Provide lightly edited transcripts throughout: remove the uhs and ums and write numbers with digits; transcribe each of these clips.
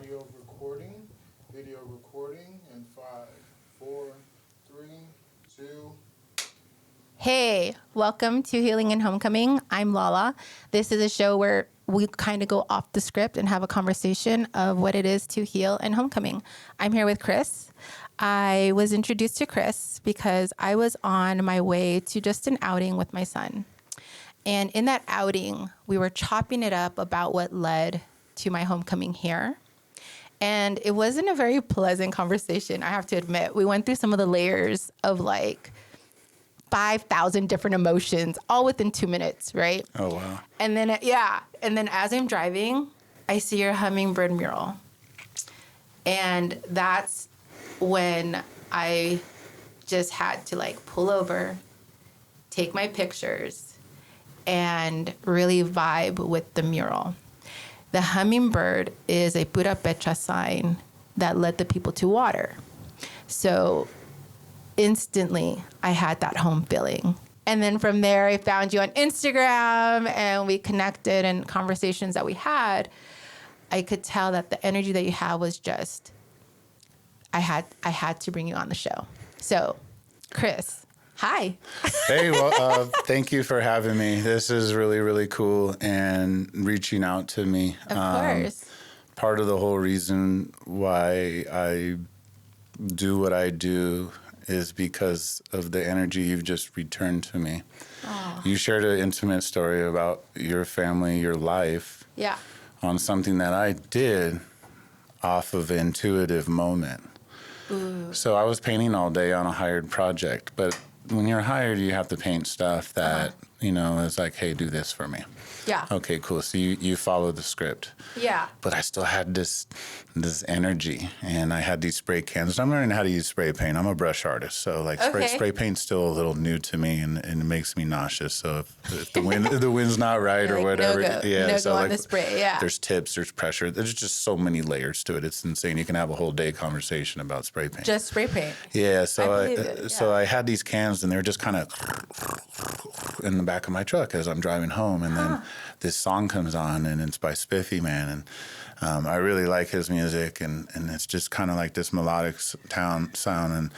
audio recording, video recording in 5, 4, 3, 2. Hey, welcome to Healing and Homecoming. I'm Lala. This is a show where we kind of go off the script and have a conversation of what it is to heal and homecoming. I'm here with Chris. I was introduced to Chris because I was on my way to just an outing with my son. And in that outing, we were chopping it up about what led to my homecoming here. And it wasn't a very pleasant conversation, I have to admit. We went through some of the layers of 5,000 different emotions, all within 2 minutes, right? Oh, wow. And then, And then as I'm driving, I see your hummingbird mural. And that's when I just had to pull over, take my pictures, and really vibe with the mural. The hummingbird is a Pura Pecha sign that led the people to water. So instantly, I had that home feeling. And then from there, I found you on Instagram and we connected, and conversations that we had, I could tell that the energy that you had was just, I had to bring you on the show. So, Chris, hi. Hey, well, thank you for having me. This is really, really cool and reaching out to me. Of course. Part of the whole reason why I do what I do is because of the energy you've just returned to me. Oh. You shared an intimate story about your family, your life. Yeah. On something that I did off of an intuitive moment. Ooh. So I was painting all day on a hired project, but when you're hired, you have to paint stuff that, is like, hey, do this for me. Yeah. Okay, cool. So you follow the script. Yeah. But I still had this energy, and I had these spray cans. I'm learning how to use spray paint. I'm a brush artist, so spray paint's still a little new to me, and it makes me nauseous. So if the wind's not right or whatever, go on the spray. Yeah. There's tips, there's pressure. There's just so many layers to it. It's insane. You can have a whole day conversation about spray paint. Just spray paint. Yeah. So I had these cans, and they were just kind of in the back of my truck as I'm driving home, and then this song comes on, and it's by Spiffy, man, and I really like his music, and it's just kind of like this melodic sound, and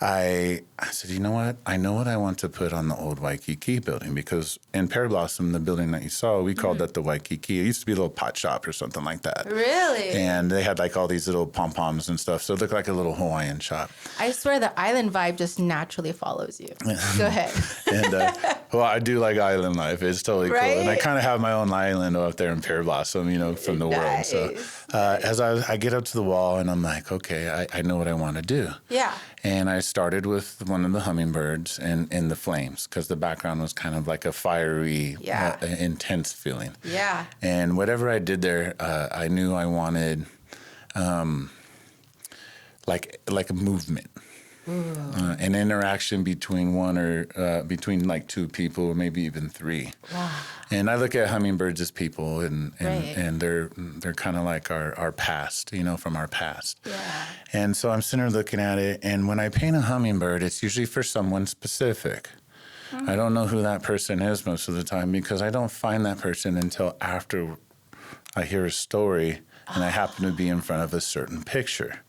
I said, you know what? I know what I want to put on the old Waikiki building, because in Pear Blossom, the building that you saw, we called that the Waikiki. It used to be a little pot shop or something like that. Really? And they had all these little pom-poms and stuff, so it looked like a little Hawaiian shop. I swear the island vibe just naturally follows you. Go ahead. And well, I do like island life. It's totally cool. And I kind of have my own island up there in Pear Blossom, from the world. So as I get up to the wall, and I'm like, okay, I know what I want to do. Yeah. And I started with one of the hummingbirds and in the flames, because the background was kind of like a fiery, intense feeling. Yeah. And whatever I did there, I knew I wanted like a movement. An interaction between between two people, or maybe even three. Wow. And I look at hummingbirds as people, and they're kind of like our past, from our past. Yeah. And so I'm sitting there looking at it, and when I paint a hummingbird, it's usually for someone specific. Mm-hmm. I don't know who that person is most of the time, because I don't find that person until after I hear a story, and I happen to be in front of a certain picture.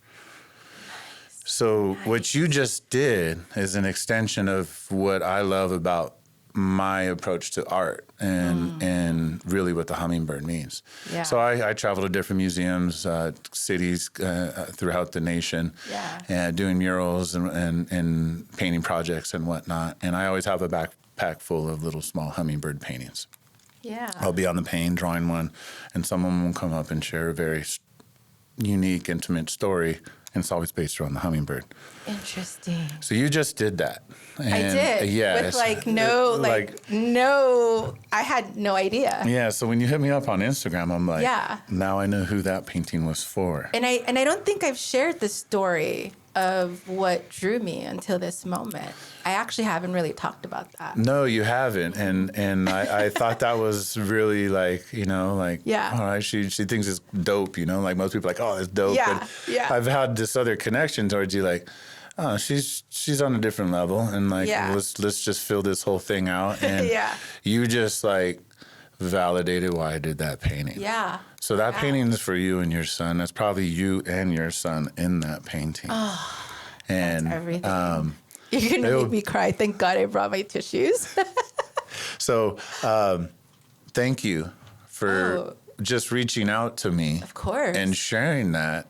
So what you just did is an extension of what I love about my approach to art, and really what the hummingbird means. Yeah. So I travel to different museums, cities throughout the nation, doing murals and painting projects and whatnot. And I always have a backpack full of little small hummingbird paintings. Yeah. I'll be on the painting, drawing one, and someone will come up and share a very unique, intimate story. And it's always based around the hummingbird. Interesting. So you just did that. And I did. Yeah. With I had no idea. Yeah. So when you hit me up on Instagram, I'm like, now I know who that painting was for. And I don't think I've shared the story of what drew me until this moment. I actually haven't really talked about that. No, you haven't. And I thought that was really all right, she thinks it's dope, like most people are like, oh, it's dope. Yeah. But I've had this other connection towards you, oh, she's on a different level, and let's just fill this whole thing out. And you just validated why I did that painting. Yeah. So that painting is for you and your son. That's probably you and your son in that painting. Oh, and that's everything. You're going to make me cry. Thank God I brought my tissues. So thank you for just reaching out to me. Of course. And sharing that,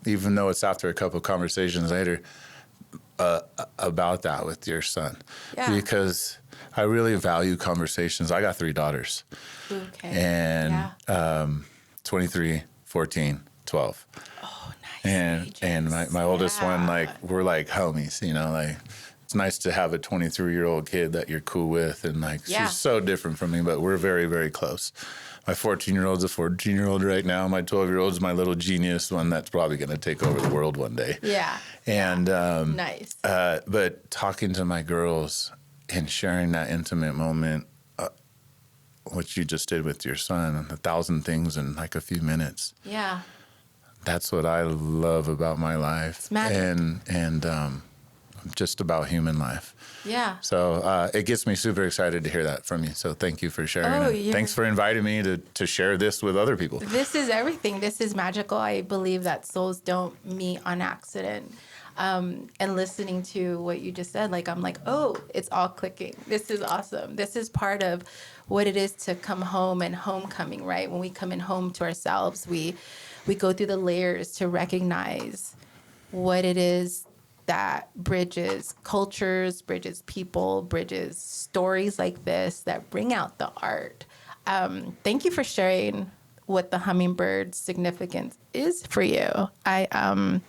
even though it's after a couple of conversations later, about that with your son. Yeah. Because I really value conversations. I got 3 daughters. Okay. And 23, 14, 12. Oh, nice. And my oldest one, like, we're like homies, you know, like it's nice to have a 23-year-old kid that you're cool with. And like, she's so different from me, but we're very, very close. My 14-year-old's a 14-year-old right now. My 12-year-old's my little genius one that's probably going to take over the world one day. Yeah. And nice. But talking to my girls and sharing that intimate moment, what you just did with your son, 1,000 things in like a few minutes. Yeah. That's what I love about my life. It's magic. And just about human life. Yeah. So it gets me super excited to hear that from you. So thank you for sharing. Yeah. Thanks for inviting me to share this with other people. This is everything. This is magical. I believe that souls don't meet on accident. And listening to what you just said, like, I'm like, oh, it's all clicking. This is awesome. This is part of what it is to come home and homecoming, right? When we come in home to ourselves, we go through the layers to recognize what it is that bridges cultures, bridges people, bridges stories like this that bring out the art. Thank you for sharing what the hummingbird's significance is for you. I'm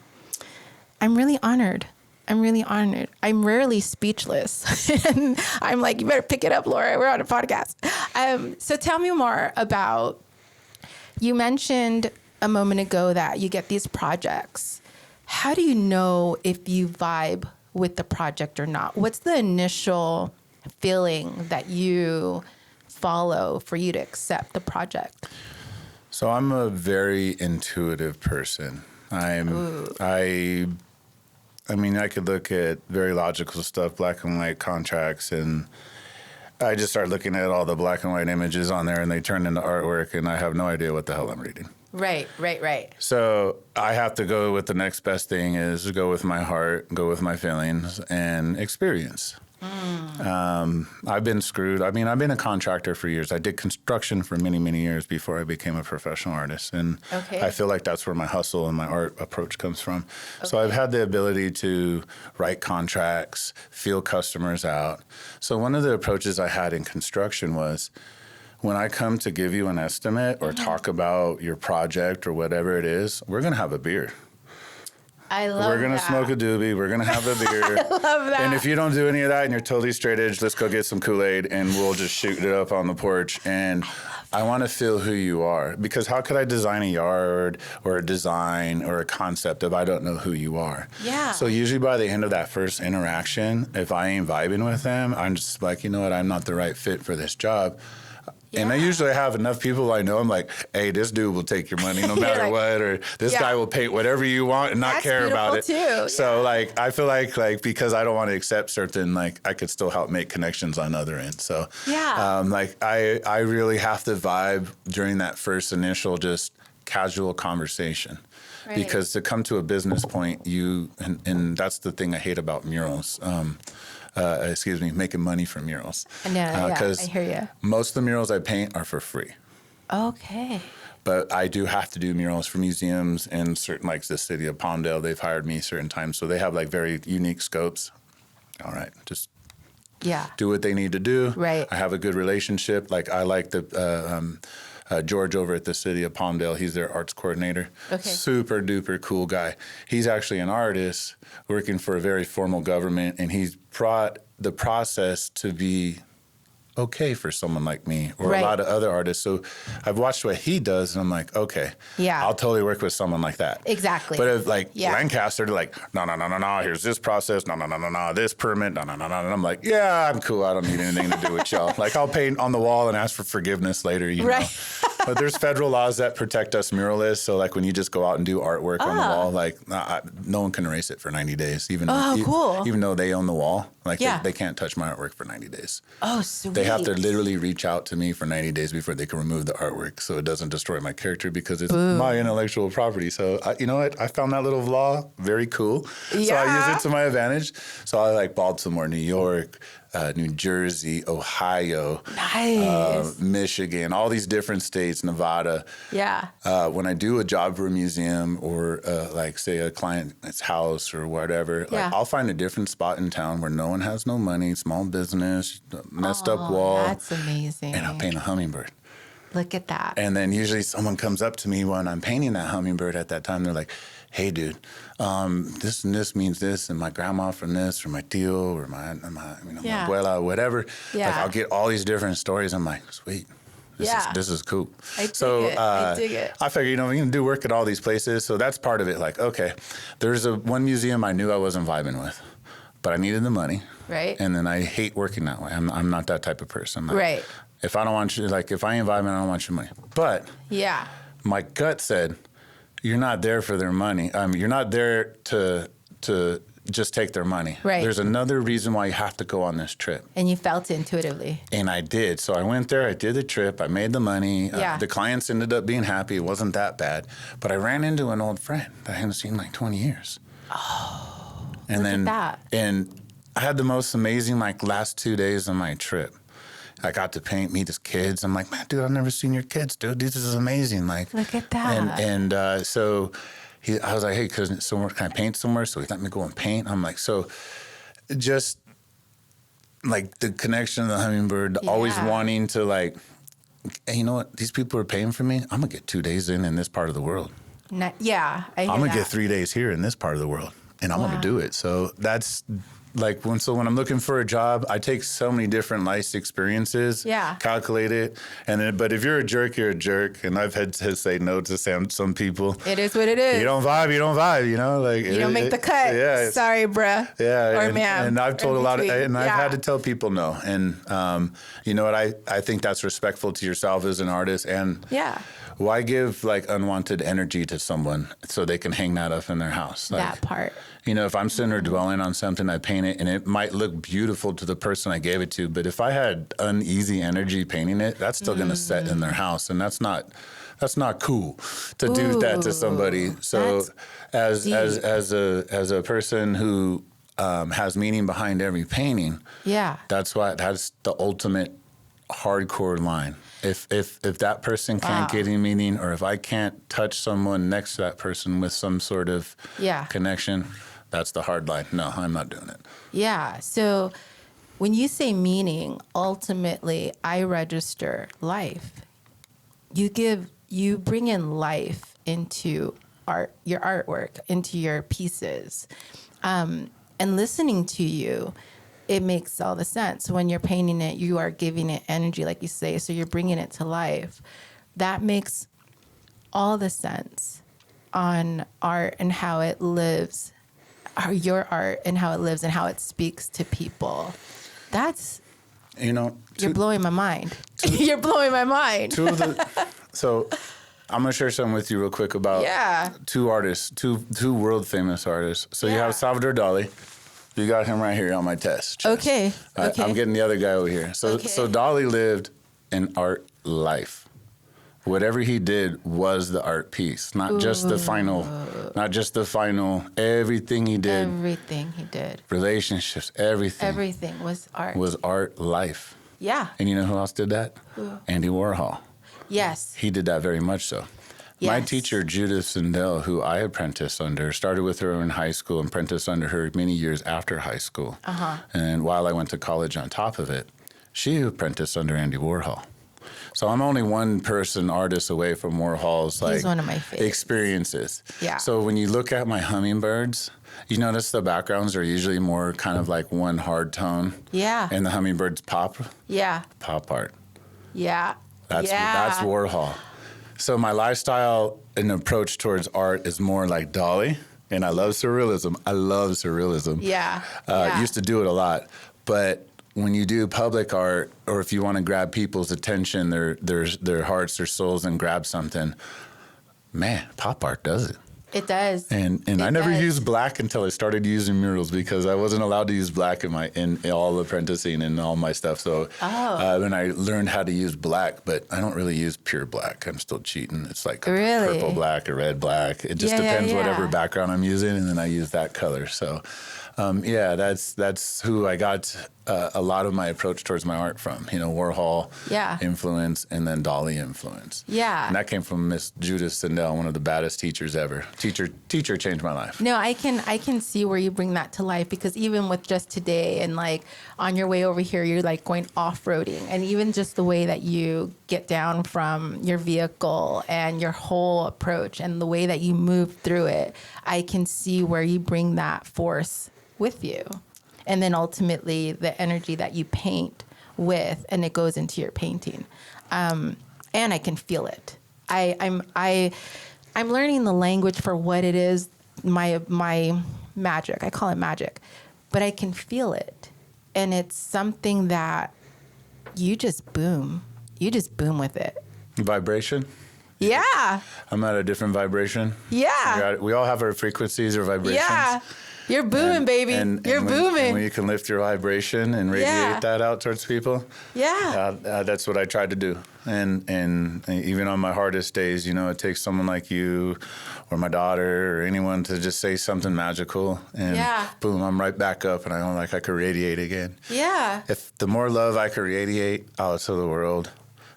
really honored. I'm rarely speechless. And I'm like, you better pick it up, Laura. We're on a podcast. So tell me more about, you mentioned a moment ago that you get these projects. How do you know if you vibe with the project or not? What's the initial feeling that you follow for you to accept the project? So I'm a very intuitive person. I mean, I could look at very logical stuff, black and white contracts, and I just start looking at all the black and white images on there, and they turn into artwork, and I have no idea what the hell I'm reading. Right. So I have to go with the next best thing is go with my heart, go with my feelings, and experience. I've been screwed. I mean, I've been a contractor for years. I did construction for many, many years before I became a professional artist. And I feel like that's where my hustle and my art approach comes from. Okay. So I've had the ability to write contracts, feel customers out. So one of the approaches I had in construction was, when I come to give you an estimate or talk about your project or whatever it is, we're going to have a beer. I love that. We're going to smoke a doobie. We're going to have a beer. I love that. And if you don't do any of that and you're totally straight edge, let's go get some Kool-Aid and we'll just shoot it up on the porch. And I want to feel who you are. Because how could I design a yard or a design or a concept if I don't know who you are? Yeah. So usually by the end of that first interaction, if I ain't vibing with them, I'm just like, you know what, I'm not the right fit for this job. Yeah. And I usually have enough people I know. I'm like, hey, this dude will take your money no matter what, or this guy will paint whatever you want and not care about it. Too. So like, I feel like because I don't want to accept certain, like I could still help make connections on other ends. So like I really have to vibe during that first initial just casual conversation. Right. Because to come to a business point, and that's the thing I hate about murals. Making money from murals. I hear you. Most of the murals I paint are for free. Okay. But I do have to do murals for museums and certain, like the city of Palmdale, they've hired me certain times. So they have like very unique scopes. All right, just do what they need to do. Right. I have a good relationship. Like I like the George over at the city of Palmdale. He's their arts coordinator. Okay. Super duper cool guy. He's actually an artist working for a very formal government, and he's brought the process to be okay for someone like me or a lot of other artists. So I've watched what he does, and I'm like, okay, I'll totally work with someone like that. Exactly. But if Lancaster, they're like, no, here's this process, no, this permit, no. And I'm like, yeah, I'm cool. I don't need anything to do with y'all. Like I'll paint on the wall and ask for forgiveness later, you know. But there's federal laws that protect us muralists. So like when you just go out and do artwork on the wall, like no one can erase it for 90 days. Cool. Even though they own the wall, like Yeah. they can't touch my artwork for 90 days. Oh, sweet. They have to literally reach out to me for 90 days before they can remove the artwork, so it doesn't destroy my character because it's my intellectual property. So you know what? I found that little law very cool. So I use it to my advantage. So I like Baltimore, New York, New Jersey, Ohio, Nice. Michigan, all these different states, Nevada. Yeah. When I do a job for a museum or like say a client's house or whatever, Yeah. like I'll find a different spot in town where no one has no money, small business, messed up wall. That's amazing. And I'll paint a hummingbird. Look at that. And then usually someone comes up to me when I'm painting that hummingbird at that time. They're like, hey, dude, this and this means this, and my grandma from this, or my tío, or my Yeah. abuela, whatever. Yeah. Like I'll get all these different stories. I'm like, sweet. This is cool. I dig it. I figure, we can do work at all these places. So that's part of it. Like, okay, there's one museum I knew I wasn't vibing with, but I needed the money. Right. And then I hate working that way. I'm not that type of person. Right. If I don't want you, like if I ain't vibing, I don't want your money. But Yeah. my gut said, you're not there for their money. You're not there to just take their money. Right. There's another reason why you have to go on this trip. And you felt it intuitively. And I did. So I went there, I did the trip, I made the money. Yeah. The clients ended up being happy. It wasn't that bad. But I ran into an old friend that I hadn't seen in like 20 years. Oh, and look at that. And I had the most amazing like last 2 days of my trip. I got to meet his kids. I'm like, man, dude, I've never seen your kids, dude. This is amazing. Like, look at that. And so I was like, hey, can I paint somewhere? So he let me go and paint. I'm like, so just like the connection of the hummingbird, always wanting to like, hey, you know what? These people are paying for me. I'm gonna get 2 days in this part of the world. Yeah, I'm gonna get 3 days here in this part of the world, and I'm gonna do it. So that's like when I'm looking for a job, I take so many different life experiences, calculate it, and then. But if you're a jerk, you're a jerk, and I've had to say no to some people. It is what it is. You don't vibe, like you don't make the cut. Yeah, sorry, bruh. Yeah, or ma'am. And I've told and I've had to tell people no, and you know what? I think that's respectful to yourself as an artist, and why give like unwanted energy to someone so they can hang that up in their house? Like, that part. You know, if I'm sitting there dwelling on something, I paint it, and it might look beautiful to the person I gave it to, but if I had uneasy energy painting it, that's still going to set in their house, and that's not cool to do that to somebody. So, as a person who has meaning behind every painting, that's the ultimate hardcore line. If that person can't get any meaning, or if I can't touch someone next to that person with some sort of connection, that's the hard line. No, I'm not doing it. Yeah. So when you say meaning, ultimately, I register life. You bring in life into your artwork, into your pieces. And listening to you, it makes all the sense. When you're painting it, you are giving it energy, like you say, so you're bringing it to life. That makes all the sense on art and how it lives, or your art and how it lives and how it speaks to people. That's, you're blowing my mind. You're blowing my mind. So I'm going to share something with you real quick about two artists, two world famous artists. So you have Salvador Dali. You got him right here on my chest. Okay. I'm getting the other guy over here. So Dali lived an art life. Whatever he did was the art piece, not just the final, everything he did. Everything he did. Relationships, everything. Everything was art. Was art life. Yeah. And you know who else did that? Who? Andy Warhol. Yes. He did that very much so. Yes. My teacher, Judith Sindel, who I apprenticed under, started with her in high school and apprenticed under her many years after high school. And while I went to college on top of it, she apprenticed under Andy Warhol. So I'm only one person artist away from Warhol's He's one of my favorites. experiences. Yeah. So when you look at my hummingbirds, you notice the backgrounds are usually more kind of like one hard tone. Yeah. And the hummingbirds pop. Yeah. Pop art. Yeah. That's Warhol. So my lifestyle and approach towards art is more like Dali, and I love surrealism. Yeah. Used to do it a lot, but when you do public art, or if you want to grab people's attention, their hearts, their souls, and grab something, man, pop art does it. It does. And I never used black until I started using murals, because I wasn't allowed to use black in all apprenticing and all my stuff. So when I learned how to use black, but I don't really use pure black. I'm still cheating. It's like purple black or red black. It just depends whatever background I'm using, and then I use that color. So that's who I got a lot of my approach towards my art from. Warhol influence, and then Dali influence. Yeah. And that came from Miss Judith Sindel, one of the baddest teachers ever. Teacher changed my life. No, I can see where you bring that to life, because even with just today and like on your way over here, you're like going off-roading, and even just the way that you get down from your vehicle and your whole approach and the way that you move through it, I can see where you bring that force with you. And then ultimately the energy that you paint with, and it goes into your painting. And I can feel it. I'm learning the language for what it is, my magic. I call it magic, but I can feel it. And it's something that you just boom. You just boom with it. Vibration? Yeah. I'm at a different vibration. Yeah. We all have our frequencies or vibrations. Yeah. You're booming, baby. You're booming. And when you can lift your vibration and radiate that out towards people. Yeah. That's what I tried to do. And even on my hardest days, it takes someone like you or my daughter or anyone to just say something magical. And boom, I'm right back up, and I could radiate again. Yeah. If the more love I could radiate out to the world,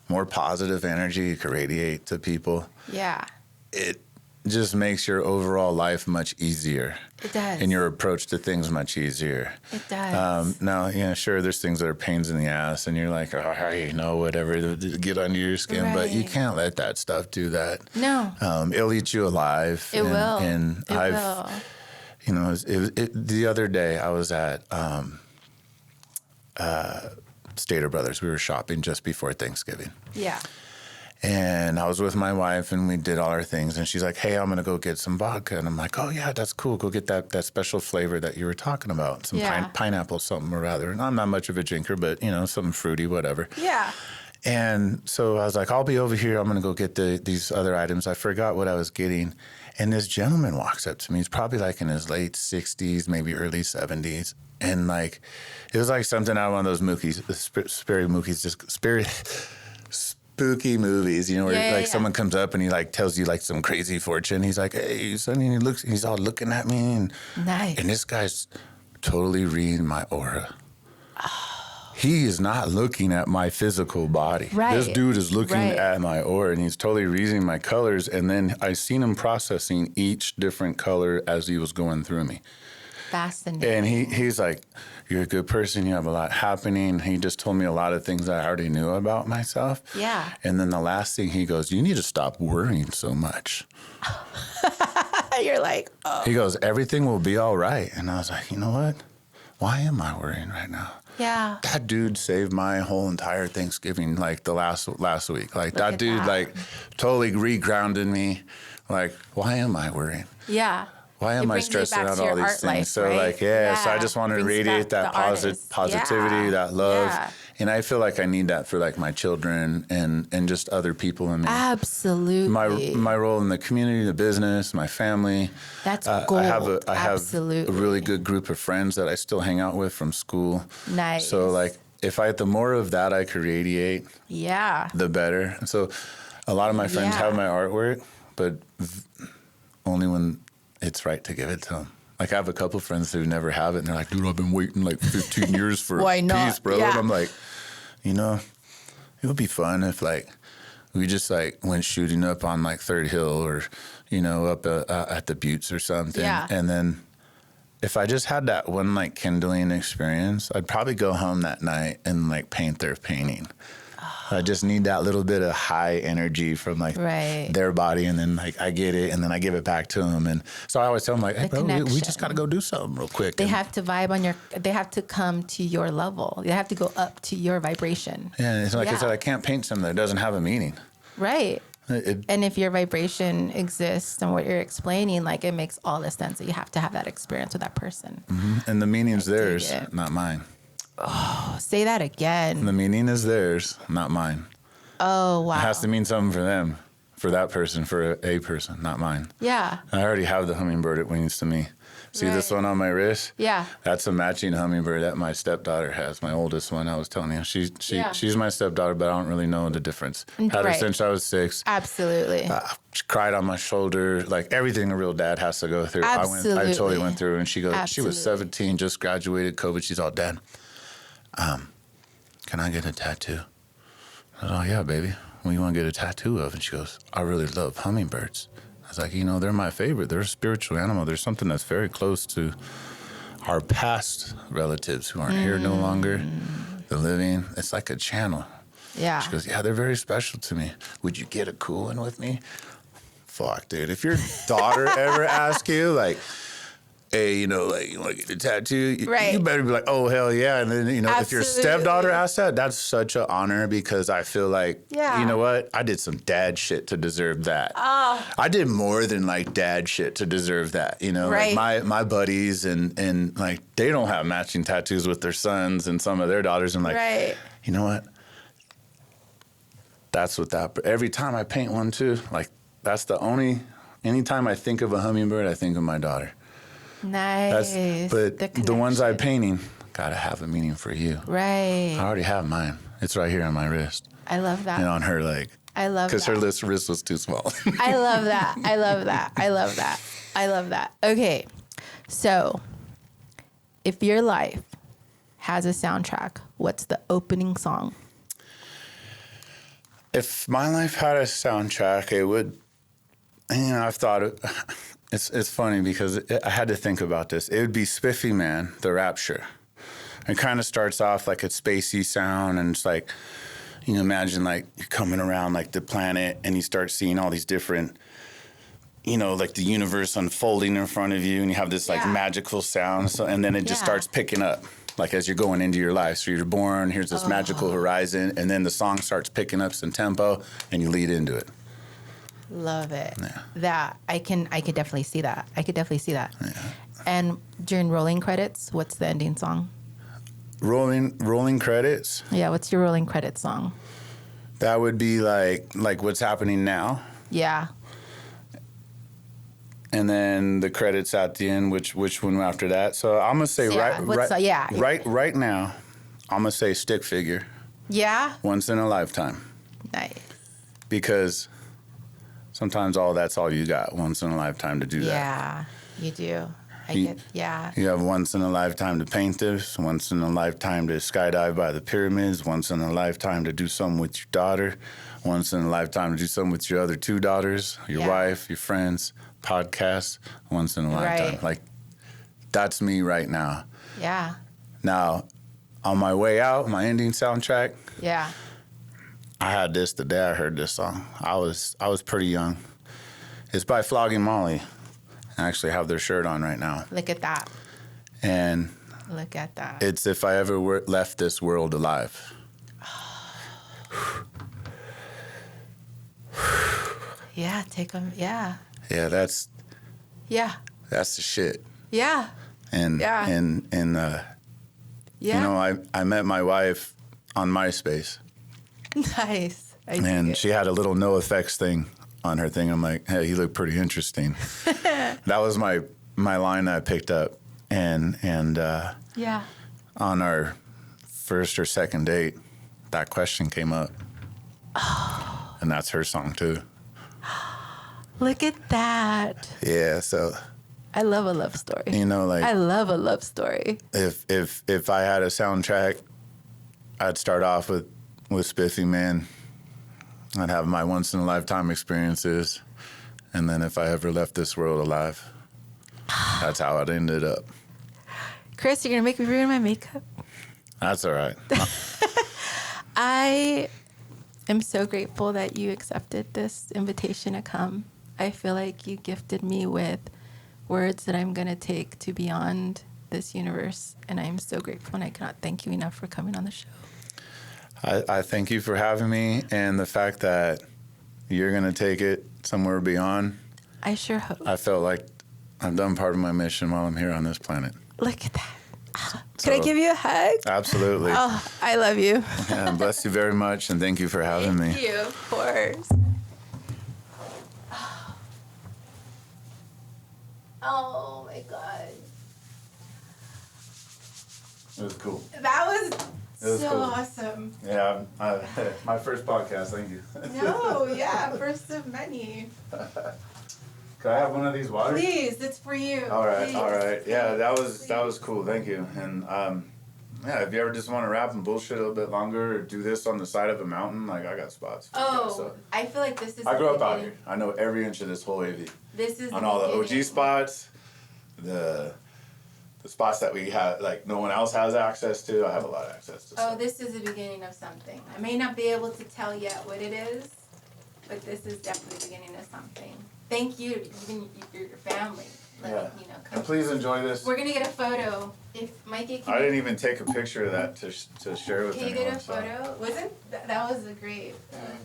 more positive energy you could radiate to people. Yeah. It just makes your overall life much easier. It does. And your approach to things much easier. It does. Now, sure, there's things that are pains in the ass, and you're like, whatever, get under your skin. Right. But you can't let that stuff do that. No. It'll eat you alive. It will. And it will. The other day I was at Stater Brothers. We were shopping just before Thanksgiving. Yeah. And I was with my wife, and we did all our things. And she's like, hey, I'm going to go get some vodka. And I'm like, oh, yeah, that's cool. Go get that special flavor that you were talking about. Some pineapple something or rather. And I'm not much of a drinker, but, something fruity, whatever. Yeah. And so I was like, I'll be over here. I'm going to go get these other items. I forgot what I was getting. And this gentleman walks up to me. He's probably like in his late 60s, maybe early 70s. And like, it was like something out of one of those movies, spooky movies, where someone comes up and he like tells you like some crazy fortune. He's like, hey, son, and he's all looking at me, and and this guy's totally reading my aura. Oh. He is not looking at my physical body. Right. This dude is looking at my aura, and he's totally reading my colors. And then I seen him processing each different color as he was going through me. Fascinating. And he's like, you're a good person. You have a lot happening. He just told me a lot of things I already knew about myself. Yeah. And then the last thing he goes, you need to stop worrying so much. You're like, oh. He goes, everything will be all right. And I was like, you know what? Why am I worrying right now? Yeah. That dude saved my whole entire Thanksgiving, like the last week. Like that dude, like totally regrounded me. Like, why am I worrying? Yeah. Why am I stressing out all these things? Life, so right? So I just wanted to radiate that positivity, that love. Yeah. And I feel like I need that for like my children and just other people in me. Absolutely. My role in the community, the business, my family. That's gold. I have a really good group of friends that I still hang out with from school. Nice. So like the more of that I could radiate, the better. And so a lot of my friends have my artwork, but only when it's right to give it to them. Like I have a couple friends who never have it, and they're like, dude, I've been waiting like 15 years for a piece, brother. Yeah. And I'm like, it would be fun if like we just like went shooting up on like Third Hill or, up at the Buttes or something. Yeah. And then if I just had that one like kindling experience, I'd probably go home that night and like paint their painting. I just need that little bit of high energy from like their body, and then like I get it, and then I give it back to them. And so I always tell them like, hey, bro, we just got to go do something real quick. They have to vibe on they have to come to your level. They have to go up to your vibration. Yeah, and it's like I said, I can't paint something that doesn't have a meaning. Right. And if your vibration exists and what you're explaining, like it makes all the sense that you have to have that experience with that person. Mm-hmm. And the meaning's theirs, not mine. Oh, say that again. The meaning is theirs, not mine. Oh, wow. It has to mean something for them, for that person, for a person, not mine. Yeah. I already have the hummingbird. It means to me. See this Right. one on my wrist? Yeah. That's a matching hummingbird that my stepdaughter has, my oldest one. I was telling you, Yeah. she's my stepdaughter, but I don't really know the difference. Had her Right. since I was 6. Absolutely. She cried on my shoulder, like everything a real dad has to go through. I Absolutely. totally went through, and she goes, she was Absolutely. 17, just graduated COVID. She's all, Dad, can I get a tattoo? I was, oh yeah, baby. What do you want to get a tattoo of? And she goes, I really love hummingbirds. I was like, they're my favorite. They're a spiritual animal. There's something that's very close to our past relatives who aren't here no longer. The living. It's like a channel. Yeah. She goes, yeah, they're very special to me. Would you get a cool one with me? Fuck, dude. If your daughter ever asks you, like, hey, you want to get a tattoo? Right. You better be like, oh, hell yeah. And then, if your Absolutely. stepdaughter asks that, that's such an honor because I feel like, Yeah. you know what? I did some dad shit to deserve that. Oh. I did more than like dad shit to deserve that. Right. Like my buddies and like they don't have matching tattoos with their sons and some of their daughters. And like, Right. you know what? That's what every time I paint one too, like that's anytime I think of a hummingbird, I think of my daughter. Nice. But the ones I'm connection. painting gotta have a meaning for you. Right. I already have mine. It's right here on my wrist I love that. and on her leg. I love that. Because her wrist was too small. I love that. I love that. I love that. I love that. Okay. So, if your life has a soundtrack, what's the opening song? If my life had a soundtrack, it would. I've thought it's funny because I had to think about this. It would be Spiffy Man, The Rapture. It kind of starts off like a spacey sound, and it's like, imagine like you're coming around like the planet, and you start seeing all these different, like the universe unfolding in front of you, and you have this like Yeah. magical sound. So, and then it just Yeah. starts picking up. Like as you're going into your life. So you're born, here's this magical horizon, and then the song starts picking up some tempo and you lead into it. Love it. Yeah. That I could definitely see that. I could definitely see that. Yeah. And during rolling credits, what's the ending song? Rolling credits, Yeah, what's your rolling credits song? that would be like what's happening now. Yeah. And then the credits at the end, which one after that? So I'm gonna say Yeah, right now, I'm gonna say Stick Figure, Yeah. Once in a Lifetime, Nice. because sometimes that's all you got, once in a lifetime to do that. Yeah, you do. Yeah. You have once in a lifetime to paint this, once in a lifetime to skydive by the pyramids, once in a lifetime to do something with your daughter, once in a lifetime to do something with your other 2 daughters, your Yeah. wife, your friends, podcasts, once in a lifetime. Right. Like, that's me right now. Yeah. Now, on my way out, my ending soundtrack, Yeah. I had this the day I heard this song. I was pretty young. It's by Flogging Molly. I actually have their shirt on right now. Look at that. And Look at that. it's If I Ever Left This World Alive. Yeah, take them. Yeah. Yeah, that's Yeah. the shit. Yeah. And Yeah. Yeah. I met my wife on MySpace, Nice. I dig and it. she had a little no effects thing on her thing. I'm like, hey, you look pretty interesting. That was my line that I picked up, and Yeah. on our first or second date, that question came up, and that's her song too. Look at that. Yeah, so I love a love story. like I love a love story. if I had a soundtrack, I'd start off with Spiffy Man. I'd have my once in a lifetime experiences, and then If I Ever Left This World Alive. That's how it ended up. Chris, you're gonna make me ruin my makeup. That's all right. I am so grateful that you accepted this invitation to come. I feel like you gifted me with words that I'm going to take to beyond this universe. And I am so grateful, and I cannot thank you enough for coming on the show. I thank you for having me, and the fact that you're going to take it somewhere beyond. I sure hope. I felt like I've done part of my mission while I'm here on this planet. Look at that. Could I give you a hug? Absolutely. Oh, I love you. Yeah, bless you very much, and thank you for having me. Thank you, of course. Oh my God. It was cool. That was It was so cool. awesome. Yeah, my first podcast. Thank you. No, yeah, first of many. Could I have one of these waters? Please, it's for you. All right, Please. all right. Yeah, that Please. was cool. Thank you. And yeah, if you ever just want to rap and bullshit a little bit longer, or do this on the side of a mountain, like I got spots. For you guys, Oh, so. I feel like this is. I grew the up out beginning. here. I know every inch of this whole AV. This is On the all the beginning. OG spots, the spots that we have, like no one else has access to. I have a lot of access to. Oh, this is the beginning of something. I may not be able to tell yet what it is, but this is definitely the beginning of something. Thank you, even your family. Yeah. You know, And please enjoy this. we're gonna get a photo. If Mikey can. I didn't even take a picture of that to share with Can you anyone. get a photo? Wasn't that was a great? And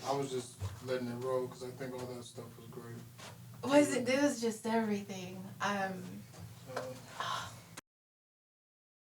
I was just letting it roll because I think all that stuff was great. Was it? It was just everything. So,